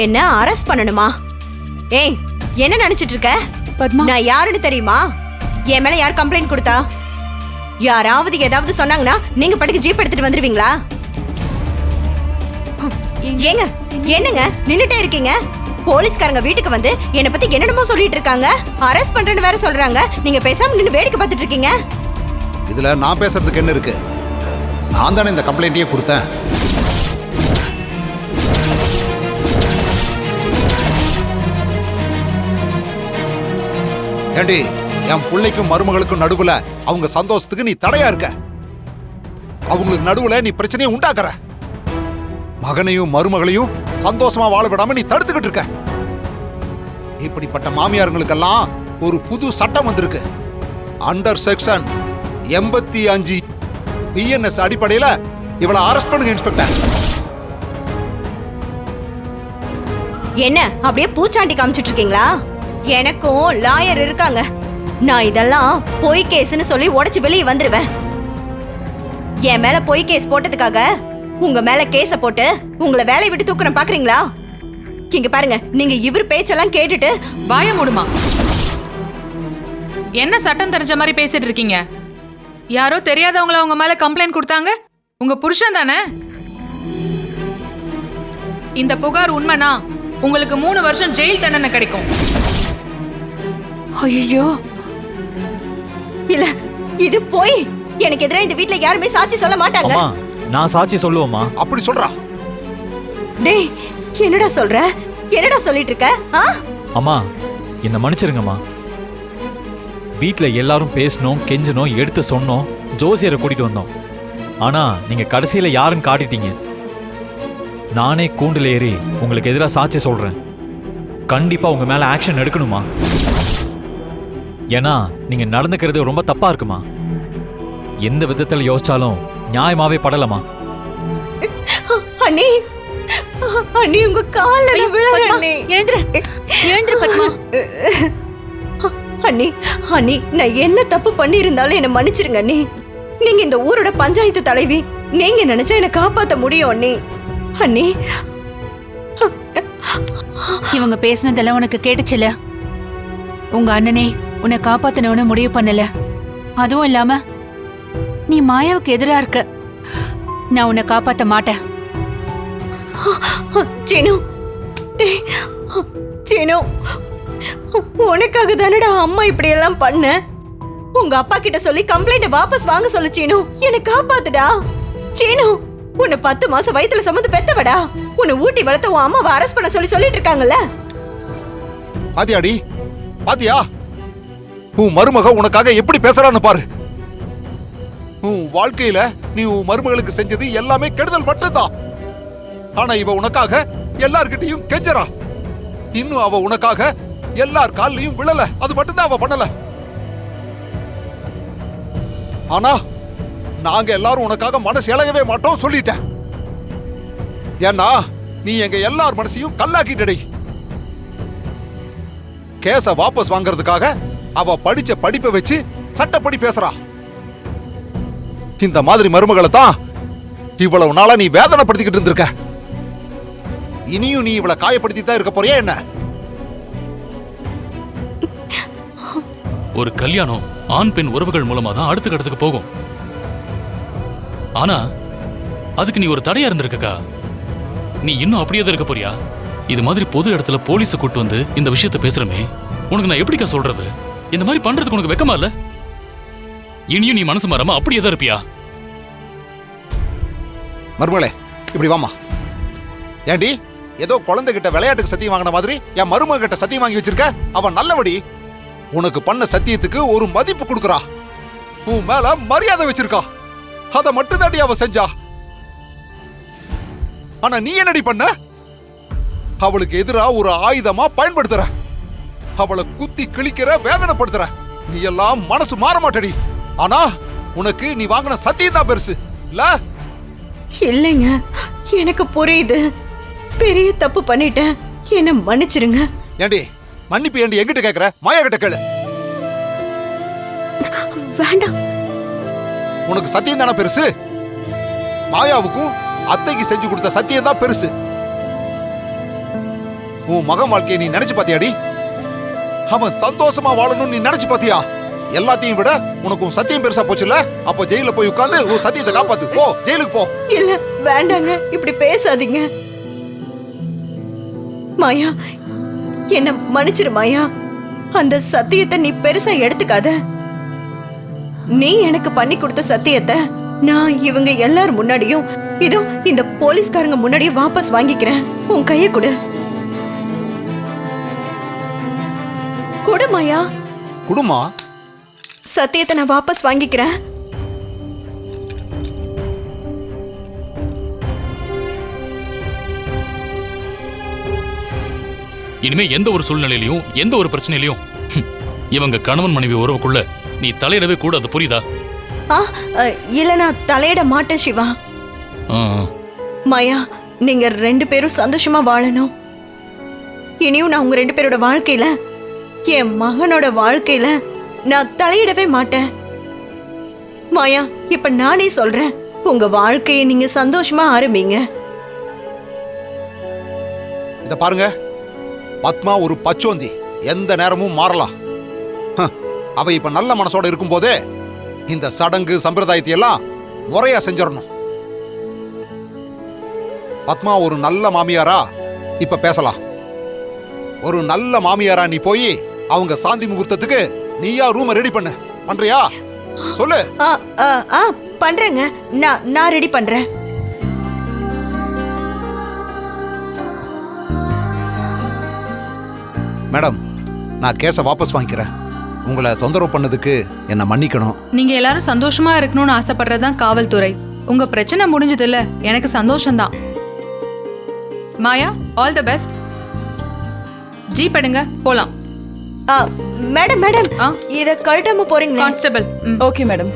என்ன அரெஸ்ட் பண்ணணுமா? ஏய், என்ன நினைச்சிட்டு இருக்க? பத்மா, நான் யாருன்னு தெரியுமா? என் மேல யார் கம்ப்ளைண்ட் கொடுத்தா? யாராவது ஏதாவது சொன்னாங்கன்னா நீங்க பட்டுக்கு ஜீப் எடுத்துட்டு வந்துருவீங்களா? ஏங்க, என்னங்க நின்னுட்டே இருக்கீங்க? போலீஸ்காரங்க வீட்டுக்கு வந்து என்ன பத்தி என்னென்னமோ சொல்லிட்டு இருக்காங்க. அரெஸ்ட் பண்றேன்னு வேற சொல்றாங்க. நீங்க பேசாம நின்னு வேடிக்கை பார்த்துட்டு இருக்கீங்க. இதுல நான் பேசுறதுக்கு என்ன இருக்கு? நான் தானே இந்த கம்ப்ளைண்ட்டையே கொடுத்தேன். ஏண்டி, என் பிள்ளைக்கும் மருமகளுக்கும் நடுவுல அவங்க சந்தோஷத்துக்கு நீ தடையா இருக்க. அவங்களுக்கு நடுவுல நீ பிரச்சனையை உண்டாக்குற. மகனையும் மருமகளையும் சந்தோஷமா வாழ விடாம நீ தடுத்துக்கிட்டு இருக்க. இப்படிப்பட்ட மாமியார்களுக்கெல்லாம் ஒரு புது சட்டம் வந்திருக்கு. அண்டர் செக்ஷன் 85 பிஎன்எஸ் அடிப்படையில இவளை அரெஸ்ட் பண்ணுங்க இன்ஸ்பெக்டர். என்ன அப்படியே பூச்சாண்டி காமிச்சிட்டு இருக்கீங்களா? எனக்கும் லாயர் இருக்காங்க. நான் இதெல்லாம் பொய் கேஸ்னு சொல்லி உடைச்சு வெளியே வந்துருவேன். என் மேல பொய் கேஸ் போட்டதுக்காக உங்க மேல கேஸ போட்டு உங்களை வேலையை விட்டு தூக்குறேன் பாக்குறீங்களா? இங்க பாருங்க, நீங்க இவர் பேச்செல்லாம் கேட்டுட்டு வாய மூடுமா. என்ன சட்டம் தெரிஞ்ச மாதிரி பேசிட்டு இருக்கீங்க? யாரோ தெரியாதவங்கள உங்க மேல கம்ப்ளைண்ட் கொடுத்தாங்க. உங்க புருஷன் தானே? இந்த புகார் உண்மைனா உங்களுக்கு 3 வருஷம் ஜெயில் தண்டனை கிடைக்கும். ஐயோ, இல்ல, இது போய் எனக்கு எதிராக இந்த வீட்ல யாருமே சாட்சி சொல்ல மாட்டாங்க. அம்மா, நான் சாட்சி சொல்லுவேம்மா. அப்படி சொல்றா? டேய், என்னடா சொல்ற? என்னடா சொல்லிட்டு இருக்க? அம்மா, என்ன மன்னிச்சிருங்கம்மா. வீட்ல எல்லாரும் பேசணும், கெஞ்சணும், எடுத்து சொன்னோம், ஜோசியரை கூட்டிட்டு வந்தோம். ஆனா நீங்க கடைசியில யாருன்னு காட்டிட்டீங்க. நானே கூண்டுல ஏறி உங்களுக்கு எதிராக சாட்சி சொல்றேன். கண்டிப்பா உங்க மேல ஆக்ஷன் எடுக்கணுமா? ஏன்னா நீங்க நடந்துக்கிறது ரொம்ப தப்பா இருக்குமா. எந்த விதத்துல யோசிச்சாலும் நியாயமாவே படலமா. அண்ணி, அண்ணி உங்க கால்ல விழுறேன் அண்ணி. எழுந்திரு பத்மா. அண்ணி, அண்ணி, நான் என்ன தப்பு பண்ணி இருந்தாலும் என்ன மன்னிச்சிருங்க அண்ணி. நீங்க இந்த ஊரோட பஞ்சாயத்து தலைவி. நீங்க நினைச்சா என்ன காப்பாத்த முடியும் அண்ணி. அண்ணி, இவங்க பேசினதெல்லாம் உனக்கு கேட்டுச்சுல? உங்க அண்ணனே உன்னை காப்பாத்தணும்னு முடிவு பண்ணல. அதுவும் இல்லாம நீ மாயாவுக்கு எதிரா இருக்க. நான் உன்னை காப்பாத்த மாட்டேன். சீனு, சீனு, உனக்காக தானடா அம்மா இப்படி எல்லாம் பண்ண. உங்க அப்பா கிட்ட சொல்லி கம்ப்ளைண்ட் வாபஸ் வாங்க சொல்லு சீனு. என்ன காப்பாத்துடா சீனு. உன்னை 10 மாசம் வயித்துல சுமந்து பெத்தவடா. உன்னை ஊட்டி வளர்த்த உன் அம்மாவை அரெஸ்ட் பண்ண சொல்லி சொல்லிட்டு இருக்காங்கல்ல. பாத்தியாடி, பாத்தியா? உன் மருமக உனக்காக எப்படி பேசுறான்னு பாரு. உன் வாழ்க்கையில நீ உன் மருமகளுக்கு செஞ்சது எல்லாமே கெடுதல் மட்டும்தான். ஆனா இவ உனக்காக எல்லார்கிட்டையும் கெஞ்சறா. இன்னும் அவ உனக்காக எல்லார் கால்லயும் விழல. அது மட்டும்தான் அவ பண்ணல. ஆனா நாங்க எல்லாரும் உனக்காக மனசு இழகவே மாட்டோம் சொல்லிட்டேன். ஏன்னா நீ எங்க எல்லார் மனசையும் கல்லாக்கிட்டடி. கேஸ வாபஸ் வாங்கறதுக்காக அவ படிச்ச படிப்பை வச்சு சட்டப்படி பேசுறா. இந்த மாதிரி மருமகளை தான் இவ்வளவு நாளா நீ வேதனைப்படுத்திக்கிட்டு இருந்திருக்க. இனியும் நீ இவளை காயப்படுத்தி தான் இருக்க போறியா என்ன? ஒரு கல்யாணம் ஆண் பெண் உறவுகள் மூலமா தான் அடுத்த கட்டத்துக்கு போகும். ஆனா அதுக்கு நீ ஒரு தடையா இருந்திருக்கா? நீ இன்னும் அப்படியே தான் இருக்க போறியா? இது மாதிரி பொது இடத்துல போலீஸை கூட்டு வந்து இந்த விஷயத்தை பேசுறமே, உனக்கு நான் எப்படிக்கா சொல்றது? இந்த மாதிரி பண்றதுக்கு உனக்கு வெக்கமா இல்ல? இனியும் நீ மனசு மாறாம அப்படியே தான் இருப்பியா? மருமகளே, இப்படி வாமா. ஏண்டி, ஏதோ குழந்தைகிட்ட விளையாட்டுக்கு சத்தியம் வாங்கின மாதிரி என் மருமக கிட்ட சத்தியம் வாங்கி வச்சிருக்க? அவன் நல்லபடி உனக்கு பண்ண சத்தியத்துக்கு ஒரு மதிப்பு கொடுக்கறா. உன் மேல மரியாதை வச்சிருக்கா. அதை மட்டும் தாண்டி அவ செஞ்சா. ஆனா நீ என்னடி பண்ண? அவளுக்கு எதிரா ஒரு ஆயுதமா பயன்படுத்துற. அவளை குத்தி கிழிக்கிற, வேதனைப்படுத்துற. நீ எல்லாம் மனசு மாற மாட்டடி. ஆனா உனக்கு நீ வாங்கின சத்தியம் தான் பெருசு இல்ல? இல்லைங்க, எனக்கு புரியுது. பெரிய தப்பு பண்ணிட்டேன். என்ன மன்னிச்சிருங்க. ஏண்டி, மன்னிப்பு ஏண்டி எங்கிட்ட கேக்குற? மாயா கிட்ட கேளு. வேண்டாம். உனக்கு சத்தியம் தானே பெருசு? மாயாவுக்கும் அத்தைக்கு செஞ்சு கொடுத்த சத்தியம் தான் பெருசு. உன் மகன் வாழ்க்கையை நீ நினைச்சு பாத்தியாடி? அவன் சந்தோஷமா வாழணும்னு நீ நினைச்சு பாத்தியா? எல்லாத்தையும் விட உனக்கு உன் சத்தியம் பெருசா போச்சுல்ல? அப்ப ஜெயில போய் உட்கார்ந்து உன் சத்தியத்தை காப்பாத்து. போ, ஜெயிலுக்கு போ. இல்ல வேண்டாங்க, இப்படி பேசாதீங்க. மாயா, என்ன மன்னிச்சிரு மாயா. அந்த சத்தியத்தை நீ பெருசா எடுத்துக்காத. நீ எனக்கு பண்ணி கொடுத்த சத்தியத்தை நான் இவங்க எல்லாரும் முன்னாடியும் இதோ இந்த போலீஸ்காரங்க முன்னாடியும் வாபஸ் வாங்கிக்கிறேன். உன் கைய கொடு. கொடு மாயா. குடுமா சத்தியத்தை நான் வாபஸ் வாங்கிக்கிறேன். இனிமே எந்த ஒரு சூழ்நிலையிலையும் எந்த ஒரு பிரச்சனையிலையும் இவங்க கணவன் மனைவி உறவுக்குள்ள நீ தலையிடவே கூடாது, புரியுதா? இல்ல நான் தலையிட மாட்டேன் சிவா. ஆ, மாயா, நீங்க 2 பேரும் சந்தோஷமா வாழணும். இனியும் நான் உங்க 2 பேரோட வாழ்க்கையில, என் மகனோட வாழ்க்கையில நான் தலையிடவே மாட்டேன். மாயா, இப்ப நானே சொல்றேன், உங்க வாழ்க்கையை நீங்க சந்தோஷமா ஆரம்பிங்க. இத பாருங்க, பத்மா ஒரு பச்சோந்தி, எந்த நேரமும் மாறலாம். அவ இப்ப நல்ல மனசோட இருக்கும் போதே இந்த சடங்கு சம்பிரதாயத்தை எல்லாம் முறையா செஞ்சிடணும். பத்மா ஒரு நல்ல மாமியாரா இப்ப பேசலாம். ஒரு நல்ல மாமியாரா நீ போய் அவங்க சாந்தி முகூர்த்தத்துக்கு நீயா ரூம் ரெடி பண்ணு. பண்றியா? சொல்லு. பண்றேங்க. நான் ரெடி பண்றேன். மேடம், நான் கேஸை வாபஸ் வாங்கிக்கிறேன். உங்களை தொந்தரவு பண்ணதுக்கு என்ன மன்னிக்கணும். நீங்க எல்லாரும் சந்தோஷமா இருக்கணும்னு ஆசைப்படுறதுதான் காவல்துறை. உங்க பிரச்சனை முடிஞ்சதில்ல, எனக்கு சந்தோஷம்தான். மாயா, ஆல் தி பெஸ்ட். ஜீப் எடுங்க, போலாம். மேடம் இத கழட்டாம போறீங்களா? கான்ஸ்டபிள். Okay madam.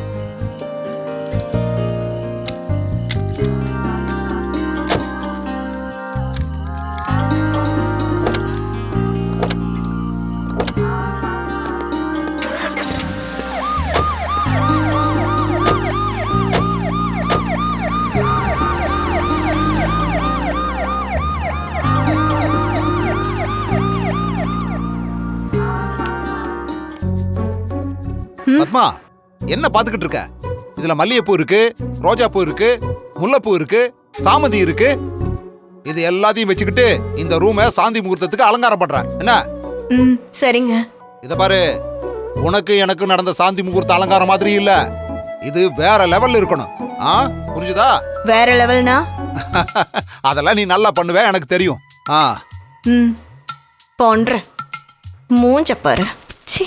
பத்மா, என்ன பாத்துக்கிட்டு இருக்க? இதுல மல்லிகைப்பூ இருக்கு, ரோஜாப்பூ இருக்கு, முல்லைப்பூ இருக்கு, சாமந்தி இருக்கு. இது எல்லாத்தையும் வச்சுக்கிட்டு இந்த ரூமை சாந்தி முகூர்த்தத்துக்கு அலங்காரம் பண்றேன். என்ன? சரிங்க. இத பாரு, உனக்கு எனக்கு நடந்த சாந்தி முகூர்த்த அலங்காரம் மாதிரி இல்ல. இது வேற லெவல்ல இருக்கணும். புரிஞ்சுதா? வேற லெவல்னா? அதெல்லாம் நீ நல்லா பண்ணுவே, எனக்கு தெரியும். பண்ற மூஞ்ச பாரு. சி.